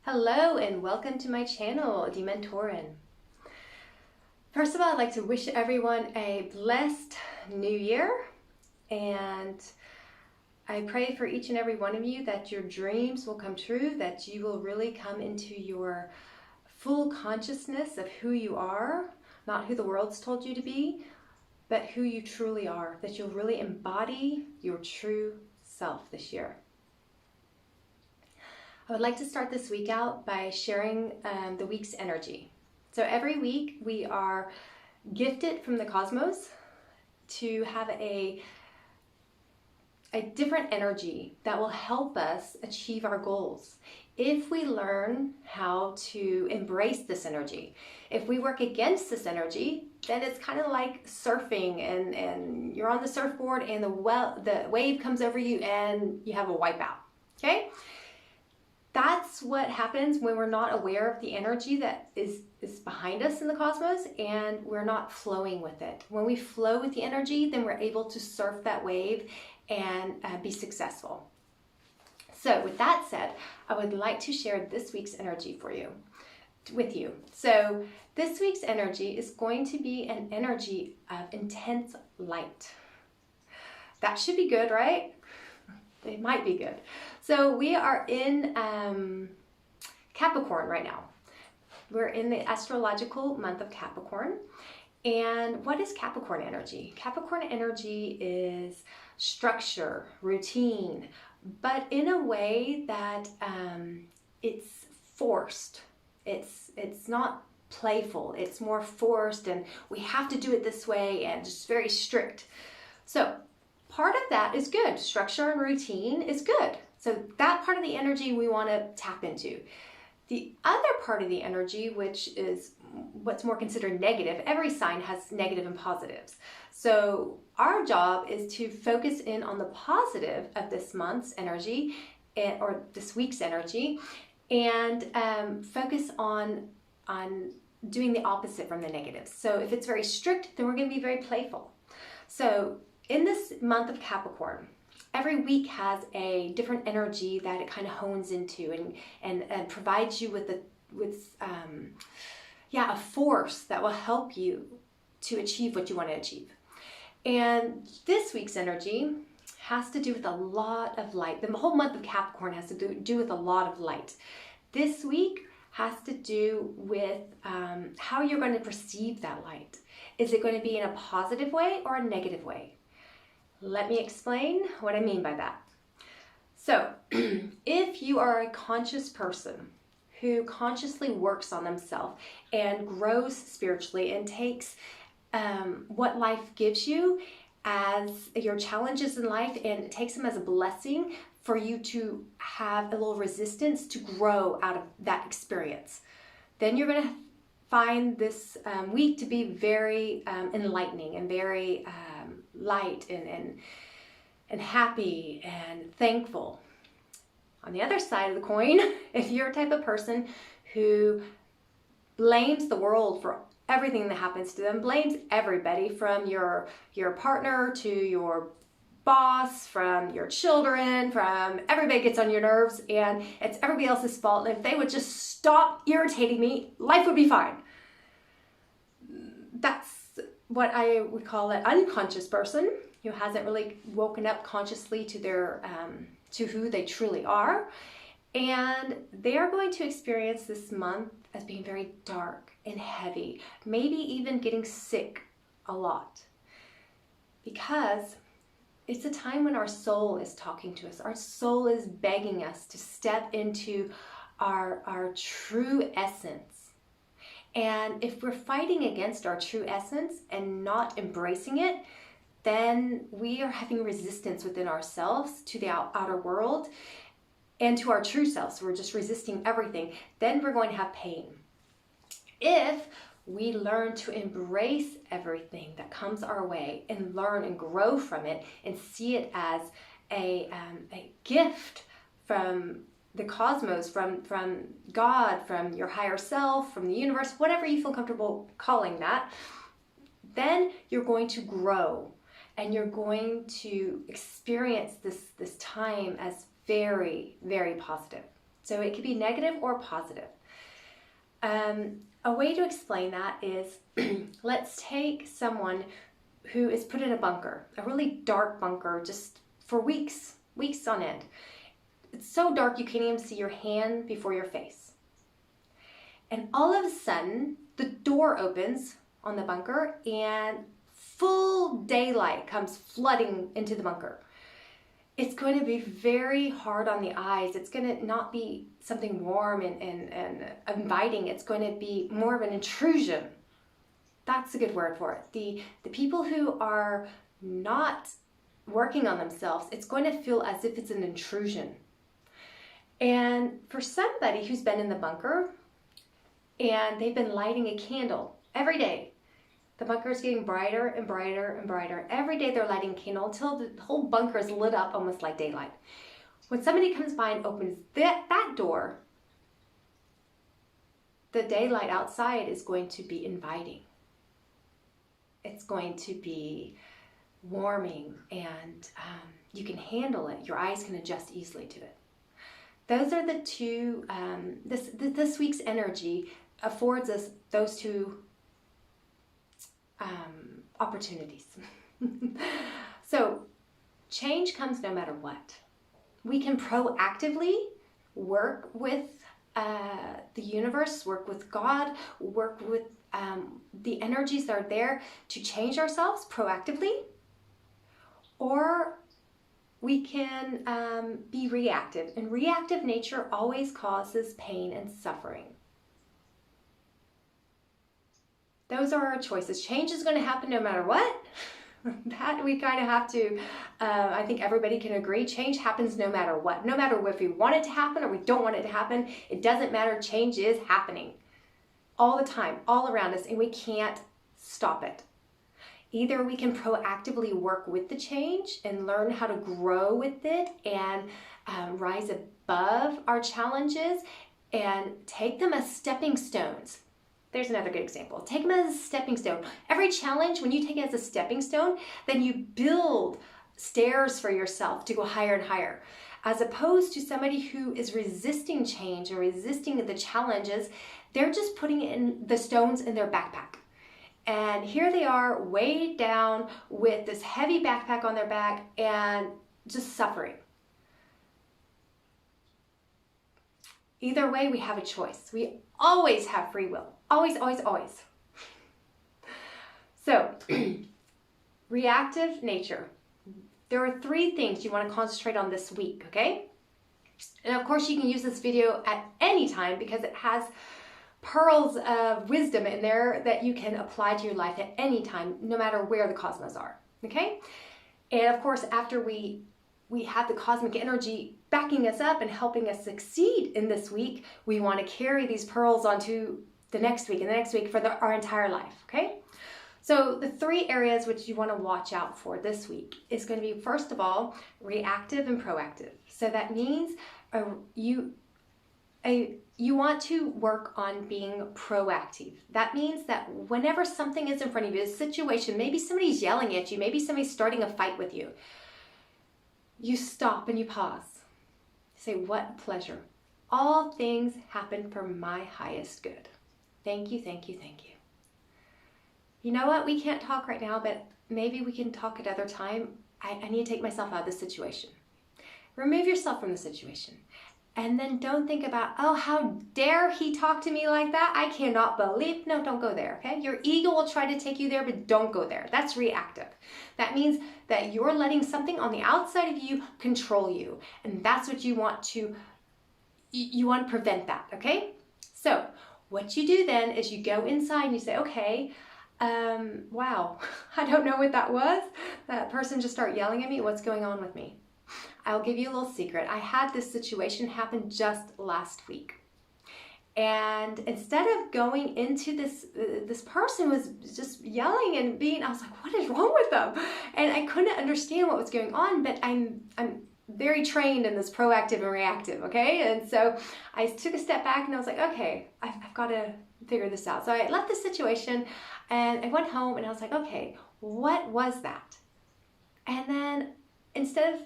Hello and welcome to my channel, Dementorin. First of all, I'd like to wish everyone a blessed new year, and I pray for each and every one of you that your dreams will come true, that you will really come into your full consciousness of who you are, not who the world's told you to be, but who you truly are, that you'll really embody your true self this year. I would like to start this week out by sharing the week's energy. So every week we are gifted from the cosmos to have a different energy that will help us achieve our goals. If we learn how to embrace this energy, if we work against this energy, then it's kind of like surfing and you're on the surfboard and the wave comes over you and you have a wipeout, okay? That's what happens when we're not aware of the energy that is behind us in the cosmos and we're not flowing with it. When we flow with the energy, then we're able to surf that wave and be successful. So with that said, I would like to share this week's energy with you. So this week's energy is going to be an energy of intense light. That should be good, right? It might be good. So we are in Capricorn right now. We're in the astrological month of Capricorn. And what is Capricorn energy? Capricorn energy is structure, routine, but in a way that it's forced. It's not playful. It's more forced and we have to do it this way and just very strict. So part of that is good. Structure and routine is good. So that part of the energy we want to tap into. The other part of the energy, which is what's more considered negative, every sign has negative and positives. So our job is to focus in on the positive of this month's energy or this week's energy and focus on doing the opposite from the negatives. So if it's very strict, then we're going to be very playful. So in this month of Capricorn, every week has a different energy that it kind of hones into and provides you with a force that will help you to achieve what you want to achieve. And this week's energy has to do with a lot of light. The whole month of Capricorn has to do with a lot of light. This week has to do with how you're going to perceive that light. Is it going to be in a positive way or a negative way? Let me explain what I mean by that. So, if you are a conscious person who consciously works on themselves and grows spiritually and takes what life gives you as your challenges in life and takes them as a blessing for you to have a little resistance to grow out of that experience, then you're going to find this week to be very enlightening and very light and happy and thankful. On the other side of the coin, if you're a type of person who blames the world for everything that happens to them, blames everybody from your partner to your boss, from your children, from everybody gets on your nerves and it's everybody else's fault, and if they would just stop irritating me, life would be fine. That's what I would call an unconscious person who hasn't really woken up consciously to their to who they truly are, and they are going to experience this month as being very dark and heavy, maybe even getting sick a lot, because it's a time when our soul is talking to us. Our soul is begging us to step into our true essence. And if we're fighting against our true essence and not embracing it, then we are having resistance within ourselves to the outer world and to our true self. So we're just resisting everything. Then we're going to have pain. If we learn to embrace everything that comes our way and learn and grow from it and see it as a gift from the cosmos, from God, from your higher self, from the universe, whatever you feel comfortable calling that, then you're going to grow and you're going to experience this time as very, very positive. So it could be negative or positive. A way to explain that is, let's take someone who is put in a bunker, a really dark bunker, just for weeks on end. It's so dark you can't even see your hand before your face. And all of a sudden, the door opens on the bunker and full daylight comes flooding into the bunker. It's going to be very hard on the eyes. It's going to not be something warm and inviting. It's going to be more of an intrusion. That's a good word for it. The people who are not working on themselves, it's going to feel as if it's an intrusion. And for somebody who's been in the bunker and they've been lighting a candle every day, the bunker is getting brighter and brighter and brighter. Every day they're lighting a candle until the whole bunker is lit up almost like daylight. When somebody comes by and opens that door, the daylight outside is going to be inviting. It's going to be warming, and you can handle it. Your eyes can adjust easily to it. Those are the two, this week's energy affords us those two opportunities. So change comes no matter what. We can proactively work with the universe, work with God, work with the energies that are there to change ourselves proactively, or we can be reactive. And reactive nature always causes pain and suffering. Those are our choices. Change is going to happen no matter what. That we kind of have to, I think everybody can agree, change happens no matter what. No matter if we want it to happen or we don't want it to happen, it doesn't matter. Change is happening all the time, all around us, and we can't stop it. Either we can proactively work with the change and learn how to grow with it and rise above our challenges and take them as stepping stones. There's another good example. Take them as a stepping stone. Every challenge, when you take it as a stepping stone, then you build stairs for yourself to go higher and higher. As opposed to somebody who is resisting change or resisting the challenges, they're just putting in the stones in their backpack. And here they are way down with this heavy backpack on their back and just suffering. Either way, we have a choice. We always have free will. Always, always, always. So, reactive nature. There are 3 things you want to concentrate on this week, okay? And of course, you can use this video at any time because it has pearls of wisdom in there that you can apply to your life at any time, no matter where the cosmos are, okay? And of course, after we have the cosmic energy backing us up and helping us succeed in this week, we want to carry these pearls onto the next week and the next week for our entire life, okay? So the 3 areas which you want to watch out for this week is going to be, first of all, reactive and proactive. So that means you want to work on being proactive. That means that whenever something is in front of you, a situation, maybe somebody's yelling at you, maybe somebody's starting a fight with you, you stop and you pause. Say, what pleasure. All things happen for my highest good. Thank you, thank you, thank you. You know what? We can't talk right now, but maybe we can talk at other time. I need to take myself out of this situation. Remove yourself from the situation. And then don't think about, oh, how dare he talk to me like that? I cannot believe. No, don't go there, okay? Your ego will try to take you there, but don't go there. That's reactive. That means that you're letting something on the outside of you control you. And that's what you want to prevent that, okay? So what you do then is you go inside and you say, okay, wow, I don't know what that was. That person just started yelling at me. What's going on with me? I'll give you a little secret. I had this situation happen just last week. And instead of going into this person was just yelling and I was like, what is wrong with them? And I couldn't understand what was going on, but I'm very trained in this proactive and reactive, okay? And so I took a step back and I was like, okay, I've got to figure this out. So I left the situation and I went home and I was like, okay, what was that? And then instead of,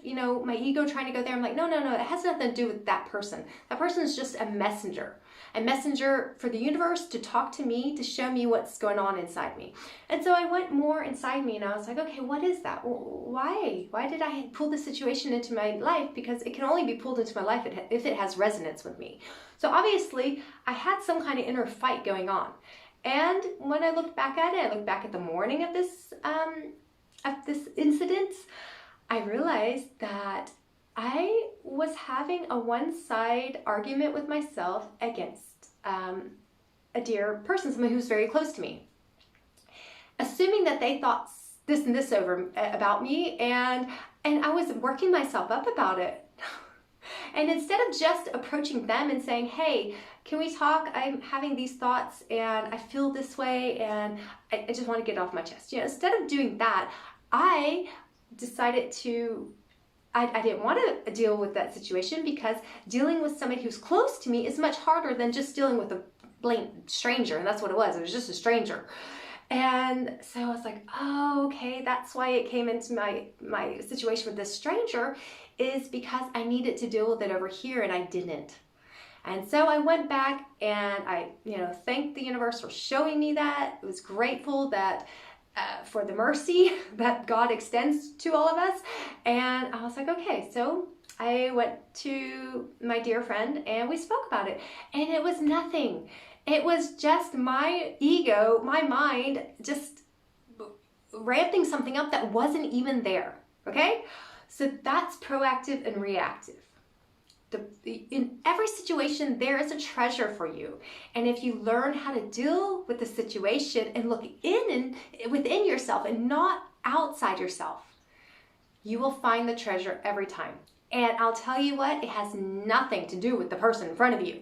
my ego trying to go there, I'm like, no, it has nothing to do with that person. That person is just a messenger for the universe to talk to me, to show me what's going on inside me. And so I went more inside me, and I was like, okay, what is that? Why did I pull this situation into my life? Because it can only be pulled into my life if it has resonance with me. So obviously I had some kind of inner fight going on. And when I looked back at it, I looked back at the morning of this incident, I realized that I was having a one-side argument with myself against a dear person, someone who's very close to me, assuming that they thought this and this about me, and I was working myself up about it. And instead of just approaching them and saying, hey, can we talk? I'm having these thoughts and I feel this way and I just want to get it off my chest. Instead of doing that, I decided I didn't want to deal with that situation, because dealing with somebody who's close to me is much harder than just dealing with a blatant stranger. And that's what it was. It was just a stranger. And so I was like, oh, okay, that's why it came into my situation with this stranger, is because I needed to deal with it over here and I didn't. And so I went back and I, thanked the universe for showing me that. I was grateful that for the mercy that God extends to all of us. And I was like, okay, so I went to my dear friend and we spoke about it. And it was nothing. It was just my ego, my mind, just ramping something up that wasn't even there, okay? So that's proactive and reactive. In every situation, there is a treasure for you. And if you learn how to deal with the situation and look within yourself and not outside yourself, you will find the treasure every time. And I'll tell you what, it has nothing to do with the person in front of you.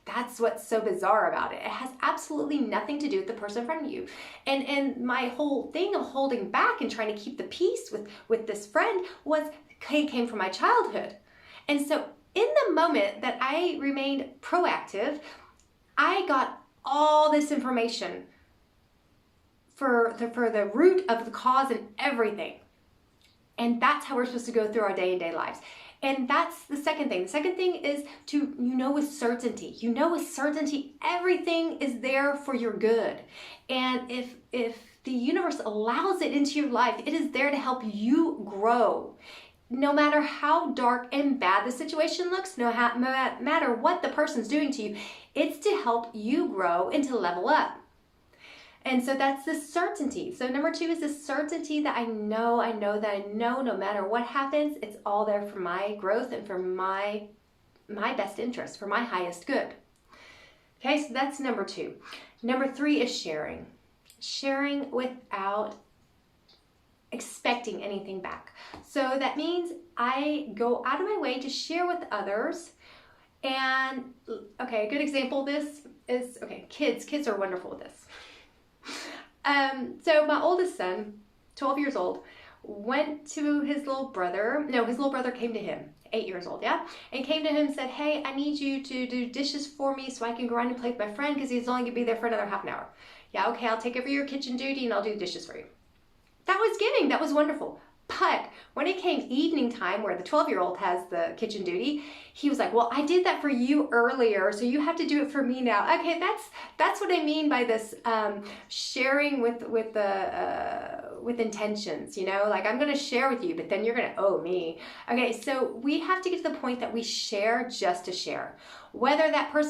That's what's so bizarre about it. It has absolutely nothing to do with the person in front of you. And my whole thing of holding back and trying to keep the peace with this friend came from my childhood. And so in the moment that I remained proactive, I got all this information for the root of the cause and everything. And that's how we're supposed to go through our day-to-day lives. And that's the second thing. The second thing is to with certainty. With certainty everything is there for your good. And if the universe allows it into your life, it is there to help you grow. No matter how dark and bad the situation looks, no matter what the person's doing to you, it's to help you grow and to level up. And so that's the certainty. So number 2 is the certainty that I know no matter what happens, it's all there for my growth and for my best interest, for my highest good. Okay, so that's number 2. Number 3 is sharing. Sharing without expecting anything back. So that means I go out of my way to share with others. And okay, a good example of this is, kids are wonderful with this. So my oldest son, 12 years old, went to his little brother came to him, 8 years old, yeah? And came to him and said, hey, I need you to do dishes for me so I can go around and play with my friend because he's only going to be there for another half an hour. Yeah, okay, I'll take over your kitchen duty and I'll do the dishes for you. That was giving, that was wonderful. But when it came evening time, where the 12-year-old has the kitchen duty, he was like, well, I did that for you earlier, so you have to do it for me now. Okay, that's what I mean by this sharing with intentions, like I'm going to share with you, but then you're going to owe me. Okay, so we have to get to the point that we share just to share. Whether that person